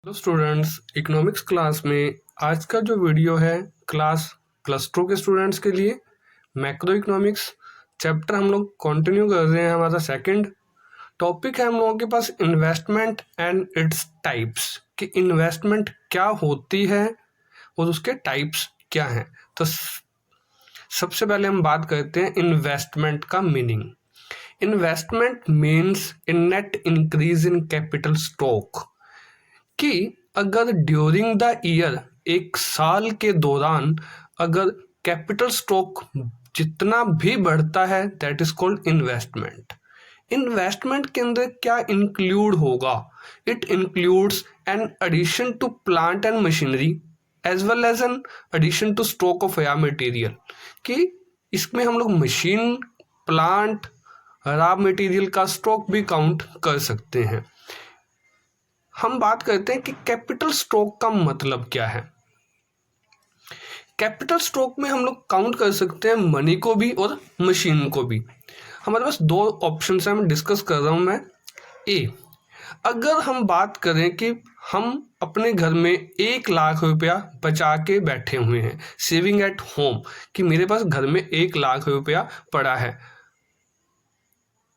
Hello students, economics class में आज का जो वीडियो है क्लास क्लस्टरों के स्टूडेंट्स के लिए मैक्रो इकोनॉमिक्स चैप्टर हम लोग कंटिन्यू कर रहे हैं। हमारा सेकंड टॉपिक है हम लोगों के पास इन्वेस्टमेंट एंड इट्स टाइप्स, कि इन्वेस्टमेंट क्या होती है और उसके टाइप्स क्या हैं। तो सबसे पहले हम बात करते हैं इन्वेस्टमेंट का meaning. Investment means in net increase in capital stock, कि अगर ड्यूरिंग द ईयर एक साल के दौरान अगर कैपिटल स्टॉक जितना भी बढ़ता है that is called investment. Investment के अंदर क्या इंक्लूड होगा? It includes an addition to plant and machinery as well as an addition to stock of raw material, कि इसमें हम लोग मशीन, प्लांट, रॉ मटेरियल का स्टॉक भी काउंट कर सकते हैं। हम बात करते हैं कि कैपिटल स्टॉक का मतलब क्या है। कैपिटल स्टॉक में हम लोग काउंट कर सकते हैं मनी को भी और मशीन को भी। हमारे पास दो ऑप्शन है, मैं डिस्कस कर रहा हूं। मैं ए, अगर हम बात करें कि हम अपने घर में 1 लाख रुपया बचा के बैठे हुए हैं, सेविंग एट होम, कि मेरे पास घर में 1 लाख रुपया पड़ा है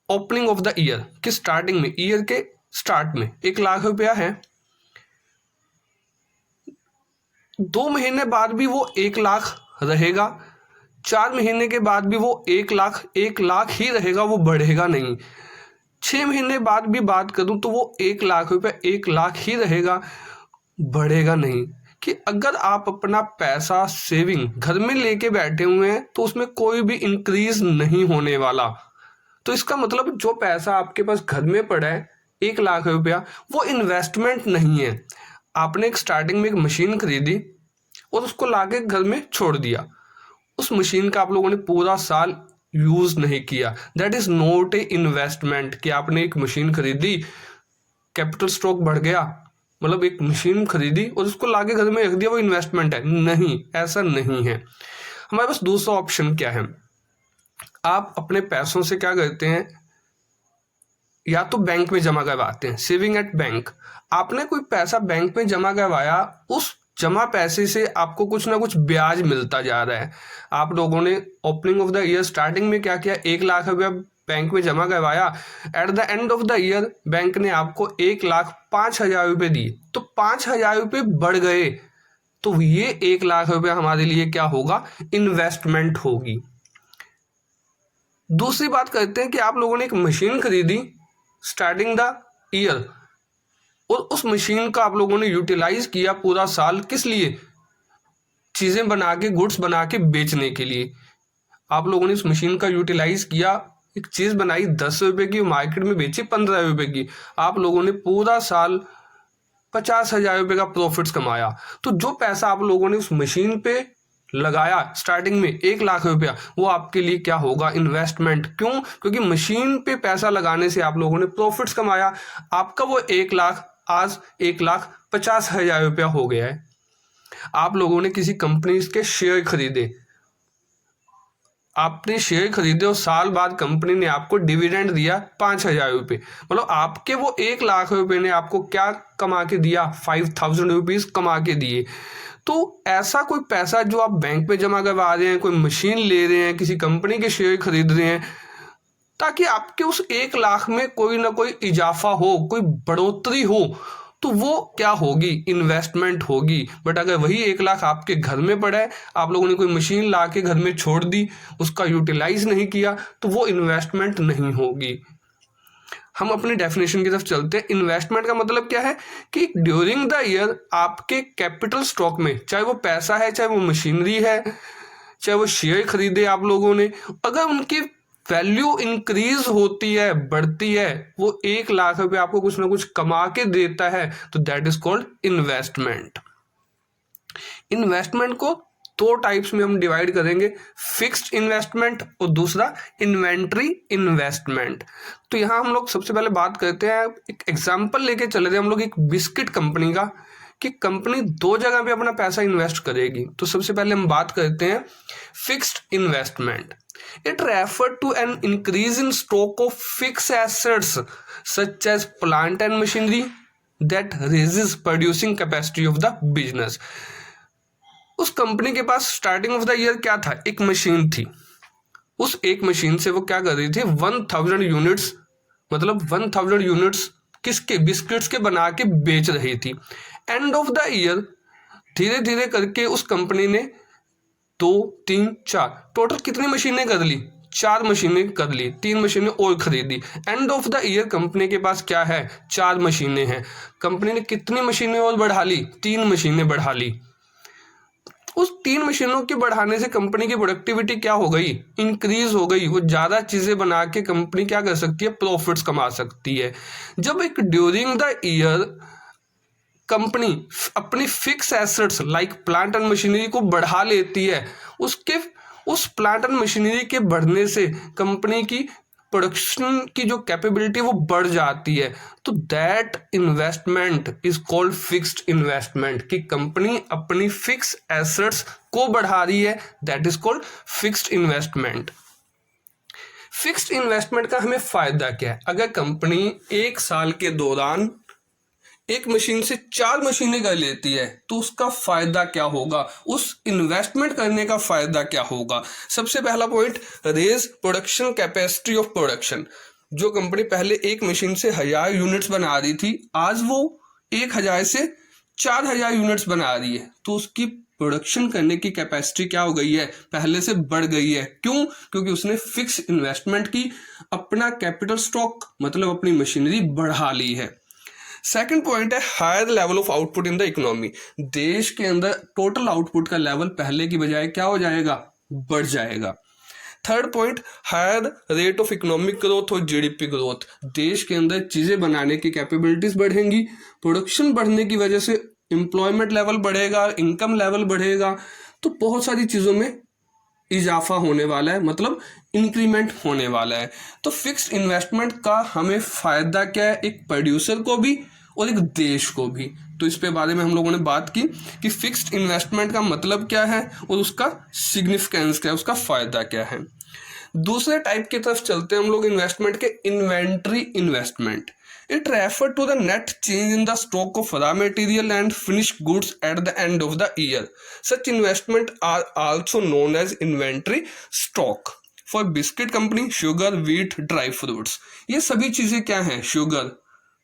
ओपनिंग ऑफ द ईयर, कि स्टार्टिंग में, ईयर के स्टार्ट में 1 लाख रुपया है। 2 महीने बाद भी वो 1 लाख रहेगा, 4 महीने के बाद भी वो 1 लाख ही रहेगा, वो बढ़ेगा नहीं। 6 महीने बाद भी बात करूं तो वो 1 लाख रुपया 1 लाख ही रहेगा, बढ़ेगा नहीं। कि अगर आप अपना पैसा सेविंग घर में लेके बैठे हुए हैं तो उसमें कोई भी इंक्रीज नहीं होने वाला। तो इसका मतलब जो पैसा आपके पास घर में पड़ा है 1 लाख रुपया, वो इन्वेस्टमेंट नहीं है। आपने एक स्टार्टिंग में एक मशीन खरीदी और उसको लाके घर में छोड़ दिया, उस मशीन का आप लोगों ने पूरा साल यूज नहीं किया, that is not a investment. कि आपने एक मशीन खरीदी, कैपिटल स्टॉक बढ़ गया, मतलब एक मशीन खरीदी और उसको लाके घर में रख दिया, वो इन्वेस्टमेंट है? नहीं, ऐसा नहीं है। हमारे पास दूसरा ऑप्शन क्या है, आप अपने पैसों से क्या करते हैं, या तो बैंक में जमा करवाते हैं, सेविंग एट बैंक। आपने कोई पैसा बैंक में जमा करवाया, उस जमा पैसे से आपको कुछ ना कुछ ब्याज मिलता जा रहा है। आप लोगों ने opening of the year starting में क्या किया, 1 लाख रुपया बैंक में जमा करवाया, at the end of the year bank ने आपको 1,05,000 रुपये दिए, तो 5,000 रुपये बढ़ गए, तो ये 1 लाख रुपया हमारे लिए क्या होगा, इन्वेस्टमेंट होगी। दूसरी बात करते हैं कि आप लोगों ने एक मशीन खरीदी स्टार्टिंग द ईयर, और उस मशीन का आप लोगों ने यूटिलाइज किया पूरा साल, किस लिए, चीजें बना के, गुड्स बना के बेचने के लिए। आप लोगों ने उस मशीन का यूटिलाइज किया, एक चीज बनाई 10 रुपए की, मार्केट में बेची 15 रुपए की, आप लोगों ने पूरा साल 50,000 रुपए का प्रॉफिट्स कमाया। तो जो पैसा आप लोगों ने उस मशीन पे लगाया स्टार्टिंग में 1 लाख रुपया, वो आपके लिए क्या होगा, इन्वेस्टमेंट। क्यों? क्योंकि मशीन पे पैसा लगाने से आप लोगों ने प्रॉफिट्स कमाया, आपका वो 1 लाख आज 1,50,000 रुपया हो गया है। आप लोगों ने किसी कंपनी के शेयर खरीदे, आपने शेयर खरीदे और साल बाद कंपनी ने आपको डिविडेंड दिया 5,000 रुपये, मतलब आपके वो 1 लाख रुपये ने आपको क्या कमा के दिया, 5,000 रुपीज कमा के दिए। तो ऐसा कोई पैसा जो आप बैंक में जमा करवा रहे हैं, कोई मशीन ले रहे हैं, किसी कंपनी के शेयर खरीद रहे हैं, ताकि आपके उस 1 लाख में कोई ना कोई इजाफा हो, कोई बढ़ोतरी हो, तो वो क्या होगी, इन्वेस्टमेंट होगी। बट अगर वही 1 लाख आपके घर में पड़ा है, आप लोगों ने कोई मशीन ला के घर में छोड़ दी, उसका यूटिलाइज नहीं किया, तो वो इन्वेस्टमेंट नहीं होगी। हम अपनी डेफिनेशन की तरफ चलते हैं। इन्वेस्टमेंट का मतलब क्या है, कि ड्यूरिंग द ईयर आपके कैपिटल स्टॉक में, चाहे वो पैसा है, चाहे वो मशीनरी है, चाहे वो शेयर खरीदे आप लोगों ने, अगर उनकी वैल्यू इंक्रीज होती है, बढ़ती है, वो 1 लाख रुपये आपको कुछ ना कुछ कमा के देता है, तो that is called investment. Investment को 2 टाइप्स में हम डिवाइड करेंगे, फिक्स्ड इन्वेस्टमेंट और दूसरा इन्वेंट्री इन्वेस्टमेंट। तो यहाँ हम लोग सबसे पहले बात करते हैं, एक एग्जांपल लेके चले थे हम लोग एक बिस्किट कंपनी का, कि कंपनी 2 जगह पे अपना पैसा इन्वेस्ट करेगी। तो सबसे पहले हम बात करते हैं fixed investment. It refer to an increase in stock of fix assets such as plant and machinery that raises producing capacity of the business. उस कंपनी के पास स्टार्टिंग ऑफ द ईयर क्या था, एक मशीन थी। उस एक मशीन से वो क्या कर रही थी, 1000 यूनिट्स, मतलब 1000 यूनिट्स किसके, बिस्किट्स के बना के बेच रही थी। एंड ऑफ द ईयर धीरे धीरे करके उस कंपनी ने 2 3 4 टोटल कितनी मशीनें कर ली, 4 मशीनें कर ली, 3 मशीनें और खरीदी। End of the year company के पास क्या है, 4 मशीनें हैं। कंपनी ने कितनी मशीनें और बढ़ा ली, 3 मशीनें बढ़ा ली। उस 3 मशीनों के बढ़ाने से कंपनी की प्रोडक्टिविटी क्या हो गई, इंक्रीज हो गई। वो ज़्यादा चीज़ें बना के कंपनी क्या कर सकती है, प्रॉफिट्स कमा सकती है। जब एक ड्यूरिंग द ईयर कंपनी अपनी fix assets like plant and machinery को बढ़ा लेती है, उस प्लांट एंड मशीनरी के बढ़ने से कंपनी की प्रोडक्शन की जो कैपेबिलिटी वो बढ़ जाती है। तो that investment is called fixed investment, कि कंपनी अपनी फिक्स एसेट्स को बढ़ा रही है, that is called fixed investment. Fixed investment का हमें फायदा क्या है, अगर कंपनी 1 साल के दौरान एक मशीन से 4 मशीनें कर लेती है तो उसका फायदा क्या होगा, उस इन्वेस्टमेंट करने का फायदा क्या होगा। सबसे पहला point, raise production capacity of production. जो कंपनी पहले एक मशीन से 1000 यूनिट्स बना रही थी, आज वो 1000 से 4000 यूनिट्स बना रही है, तो उसकी प्रोडक्शन करने की कैपेसिटी क्या हो गई है, पहले से बढ़ गई है। क्यों, क्योंकि उसने फिक्स इन्वेस्टमेंट की, अपना कैपिटल स्टॉक मतलब अपनी मशीनरी बढ़ा ली है। सेकंड पॉइंट है higher level of output in the economy. देश के अंदर टोटल आउटपुट का लेवल पहले की बजाय क्या हो जाएगा, बढ़ जाएगा। Third point, higher rate of economic growth और जीडीपी ग्रोथ। देश के अंदर चीजें बनाने की कैपेबिलिटीज बढ़ेंगी, प्रोडक्शन बढ़ने की वजह से एम्प्लॉयमेंट लेवल बढ़ेगा, इनकम लेवल बढ़ेगा, तो बहुत सारी चीजों में इजाफा होने वाला है, मतलब इंक्रीमेंट होने वाला है। तो फिक्स्ड इन्वेस्टमेंट का हमें फायदा क्या है, एक प्रोड्यूसर को भी और एक देश को भी। तो इस पे बारे में हम लोगों ने बात की कि फिक्स्ड इन्वेस्टमेंट का मतलब क्या है और उसका सिग्निफिकेंस क्या है, उसका फायदा क्या है। दूसरे टाइप की तरफ चलते हैं हम लोग इन्वेस्टमेंट के, inventory investment. It refer to the net change in the stock of raw material and finished goods at the end of the year. Such investment are also known as inventory stock. For biscuit company, sugar, wheat, dry fruits. ये सभी चीजें क्या हैं, sugar,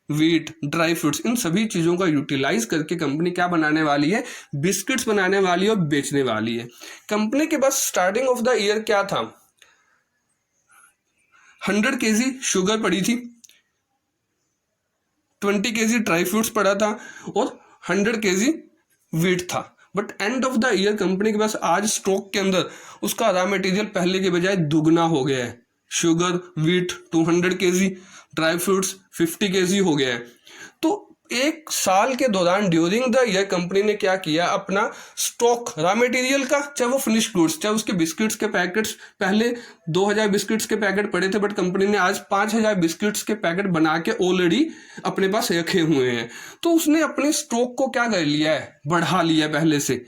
wheat, dry fruits, इन सभी चीजों का utilise करके company क्या बनाने वाली है, बिस्किट्स बनाने वाली है और बेचने वाली है। कंपनी के पास स्टार्टिंग ऑफ द ईयर क्या था, 100 kg शुगर पड़ी थी, 20 kg ड्राई फ्रूट्स पड़ा था और 100 kg व्हीट था। But end of the year company के पास आज स्टॉक के अंदर उसका रॉ मटेरियल पहले के बजाय दुगना हो गया है। Sugar, wheat 200 kg, dry fruits 50 kg हो गया है। तो एक साल के दौरान ड्यूरिंग द ईयर कंपनी ने क्या किया, अपना स्टॉक रॉ मटेरियल का, चाहे वो फिनिश गुड्स, चाहे उसके बिस्किट्स के पैकेट्स, पहले 2000 बिस्किट्स के पैकेट पड़े थे, बट कंपनी ने आज 5000 बिस्किट्स के पैकेट बना के ऑलरेडी अपने पास रखे हुए हैं। तो उसने अपने स्टॉक को क्या कर लिया है, बढ़ा लिया है पहले से।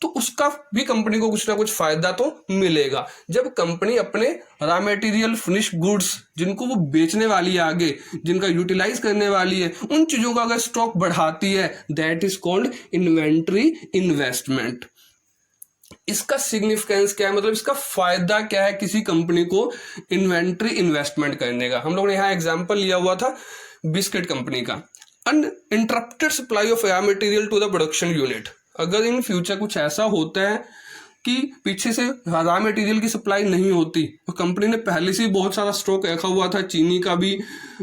तो उसका भी कंपनी को कुछ ना कुछ फायदा तो मिलेगा। जब कंपनी अपने रॉ मटेरियल, फिनिश गुड्स, जिनको वो बेचने वाली है आगे, जिनका यूटिलाइज करने वाली है, उन चीजों का अगर स्टॉक बढ़ाती है, that is called inventory investment. इसका सिग्निफिकेंस क्या है, मतलब इसका फायदा क्या है किसी कंपनी को इन्वेंट्री इन्वेस्टमेंट करने का। हम लोगों ने यहाँ एग्जाम्पल लिया हुआ था बिस्किट कंपनी का। Uninterrupted supply of raw material to the production unit. अगर इन फ्यूचर कुछ ऐसा होता है कि पीछे से रॉ मटेरियल की सप्लाई नहीं होती, तो कंपनी ने पहले से ही बहुत सारा स्टॉक रखा हुआ था, चीनी का भी,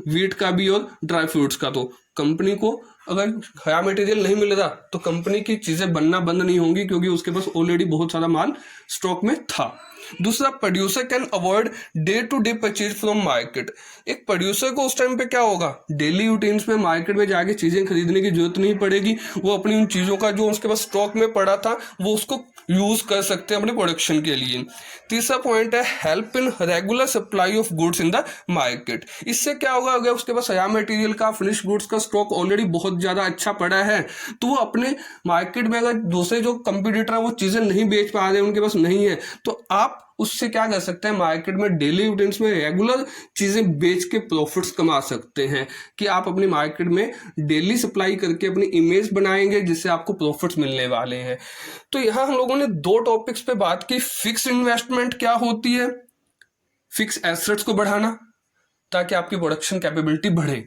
व्हीट का भी और ड्राई फ्रूट्स का, तो कंपनी को अगर रॉ मटेरियल नहीं मिल रहा तो कंपनी की चीजें बनना बंद नहीं होंगी, क्योंकि उसके पास ऑलरेडी बहुत सारा माल स्टॉक में था। दूसरा, producer can avoid day to day purchase from market. एक प्रोड्यूसर को उस टाइम पे क्या होगा, डेली रूटीन्स में मार्केट में जाके चीजें खरीदने की जरूरत नहीं पड़ेगी। वो अपनी उन चीजों का जो उसके पास स्टॉक में पड़ा था वो उसको यूज कर सकते हैं अपने प्रोडक्शन के लिए। तीसरा पॉइंट है help in regular supply of goods in the market. इससे क्या होगा, अगर उसके पास रॉ मटेरियल का, फिनिश गुड्स का स्टॉक ऑलरेडी बहुत ज्यादा अच्छा पड़ा है, तो वो अपने मार्केट में, अगर दूसरे जो कंपटीटर है वो चीजें नहीं बेच पा रहे, उनके पास नहीं है, तो आप उससे क्या कर सकते हैं, मार्केट में डेली यूटेंस में रेगुलर चीज़ें बेच के प्रॉफिट्स कमा सकते हैं, कि आप अपनी मार्केट में डेली सप्लाई करके अपनी इमेज बनाएंगे जिससे आपको प्रॉफिट्स मिलने वाले हैं। तो यहाँ हम लोगों ने दो टॉपिक्स पे बात की, फिक्स इन्वेस्टमेंट क्या होती है, फिक्स एसेट्स को बढ़ाना ताकि आपकी प्रोडक्शन कैपेबिलिटी बढ़े।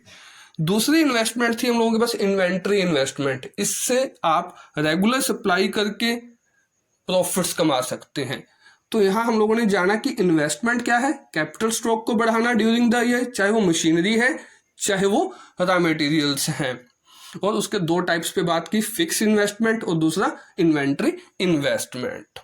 दूसरी इन्वेस्टमेंट थी हम लोगों के पास इन्वेंट्री इन्वेस्टमेंट, इससे आप रेगुलर सप्लाई करके प्रॉफिट्स कमा सकते हैं। तो यहां हम लोगों ने जाना कि इन्वेस्टमेंट क्या है, कैपिटल स्टॉक को बढ़ाना ड्यूरिंग द ईयर, चाहे वो मशीनरी है चाहे वो रॉ मटेरियल्स हैं। और उसके दो टाइप्स पे बात की, फिक्स इन्वेस्टमेंट और दूसरा इन्वेंट्री इन्वेस्टमेंट।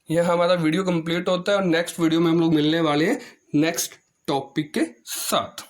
यह हमारा वीडियो कंप्लीट होता है और नेक्स्ट वीडियो में हम लोग मिलने वाले हैं नेक्स्ट टॉपिक के साथ।